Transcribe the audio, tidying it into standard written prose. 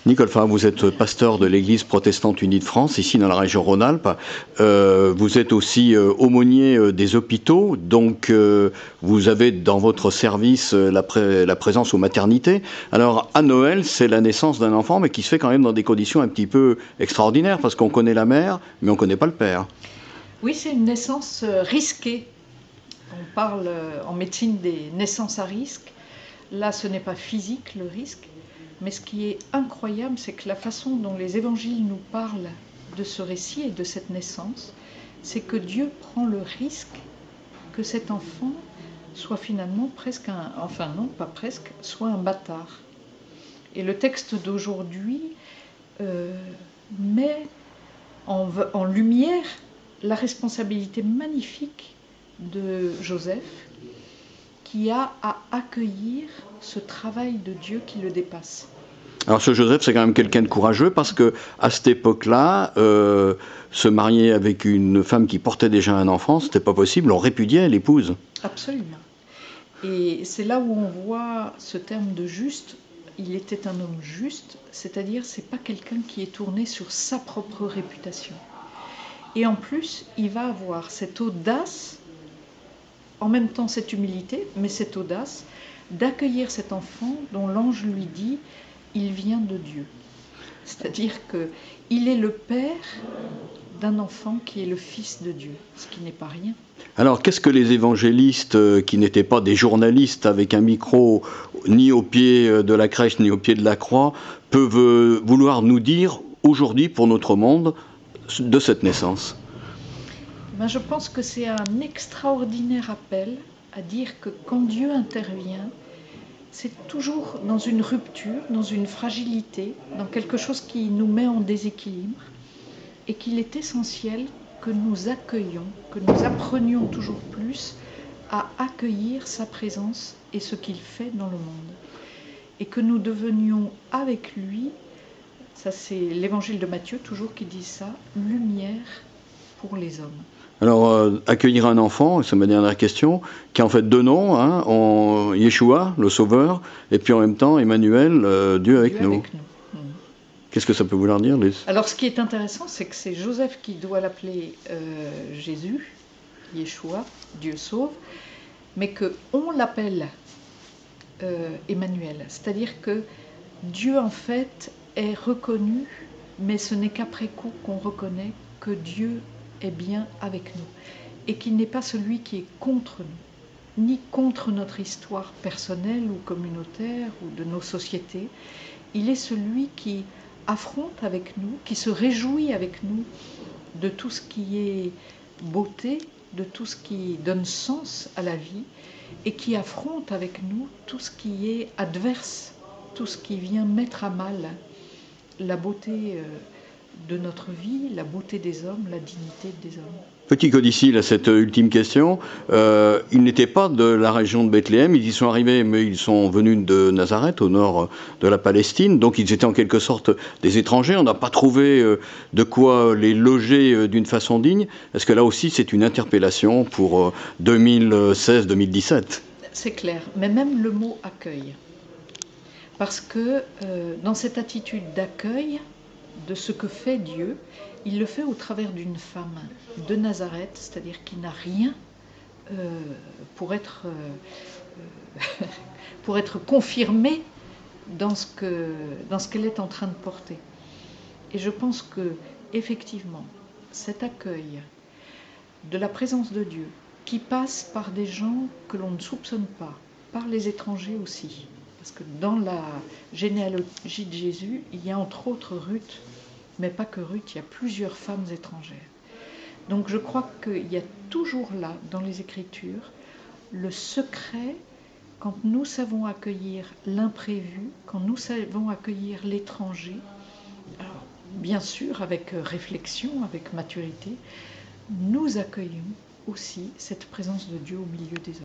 Nicole Favre, vous êtes pasteur de l'Église protestante unie de France, ici dans la région Rhône-Alpes. Vous êtes aussi aumônier des hôpitaux, donc vous avez dans votre service la présence aux maternités. Alors à Noël, c'est la naissance d'un enfant, mais qui se fait quand même dans des conditions un petit peu extraordinaires, parce qu'on connaît la mère, mais on ne connaît pas le père. Oui, c'est une naissance risquée. On parle en médecine des naissances à risque. Là, ce n'est pas physique le risque, mais ce qui est incroyable, c'est que la façon dont les évangiles nous parlent de ce récit et de cette naissance, c'est que Dieu prend le risque que cet enfant soit finalement presque enfin non, pas presque, soit un bâtard. Et le texte d'aujourd'hui met en lumière la responsabilité magnifique de Joseph, qui a à accueillir ce travail de Dieu qui le dépasse. Alors ce Joseph, c'est quand même quelqu'un de courageux, parce que à cette époque-là, se marier avec une femme qui portait déjà un enfant, c'était pas possible, on répudiait l'épouse. Absolument. Et c'est là où on voit ce terme de juste. Il était un homme juste, c'est-à-dire c'est pas quelqu'un qui est tourné sur sa propre réputation. Et en plus, il va avoir cette audace, en même temps cette humilité, mais cette audace d'accueillir cet enfant dont l'ange lui dit « il vient de Dieu ». C'est-à-dire qu'il est le père d'un enfant qui est le fils de Dieu, ce qui n'est pas rien. Alors qu'est-ce que les évangélistes, qui n'étaient pas des journalistes avec un micro ni au pied de la crèche ni au pied de la croix, peuvent vouloir nous dire aujourd'hui pour notre monde de cette naissance? Je pense que c'est un extraordinaire appel à dire que quand Dieu intervient, c'est toujours dans une rupture, dans une fragilité, dans quelque chose qui nous met en déséquilibre, et qu'il est essentiel que nous accueillions, que nous apprenions toujours plus à accueillir sa présence et ce qu'il fait dans le monde. Et que nous devenions avec lui, ça c'est l'évangile de Matthieu toujours qui dit ça, lumière pour les hommes. Alors, accueillir un enfant, c'est ma dernière question, qui a en fait deux noms, hein, Yeshua, le Sauveur, et puis en même temps Emmanuel, Dieu avec nous. Qu'est-ce que ça peut vouloir dire, Lise? Alors, ce qui est intéressant, c'est que c'est Joseph qui doit l'appeler Jésus, Yeshua, Dieu sauve, mais qu'on l'appelle Emmanuel. C'est-à-dire que Dieu, en fait, est reconnu, mais ce n'est qu'après coup qu'on reconnaît que Dieu est bien avec nous et qu'il n'est pas celui qui est contre nous, ni contre notre histoire personnelle ou communautaire ou de nos sociétés. Il est celui qui affronte avec nous, qui se réjouit avec nous de tout ce qui est beauté, de tout ce qui donne sens à la vie, et qui affronte avec nous tout ce qui est adverse, tout ce qui vient mettre à mal la beauté de notre vie, la beauté des hommes, la dignité des hommes. Petit codicile à cette ultime question, ils n'étaient pas de la région de Bethléem, ils y sont arrivés, mais ils sont venus de Nazareth, au nord de la Palestine, donc ils étaient en quelque sorte des étrangers, on n'a pas trouvé de quoi les loger d'une façon digne. Est-ce que là aussi c'est une interpellation pour 2016-2017? C'est clair, mais même le mot accueil. Parce que dans cette attitude d'accueil de ce que fait Dieu, il le fait au travers d'une femme de Nazareth, c'est-à-dire qui n'a rien pour être confirmée dans ce qu'elle est en train de porter. Et je pense que effectivement, cet accueil de la présence de Dieu, qui passe par des gens que l'on ne soupçonne pas, par les étrangers aussi, parce que dans la généalogie de Jésus, il y a entre autres Ruth, mais pas que Ruth, il y a plusieurs femmes étrangères. Donc je crois qu'il y a toujours là, dans les Écritures, le secret, quand nous savons accueillir l'imprévu, quand nous savons accueillir l'étranger, alors bien sûr avec réflexion, avec maturité, nous accueillons aussi cette présence de Dieu au milieu des hommes.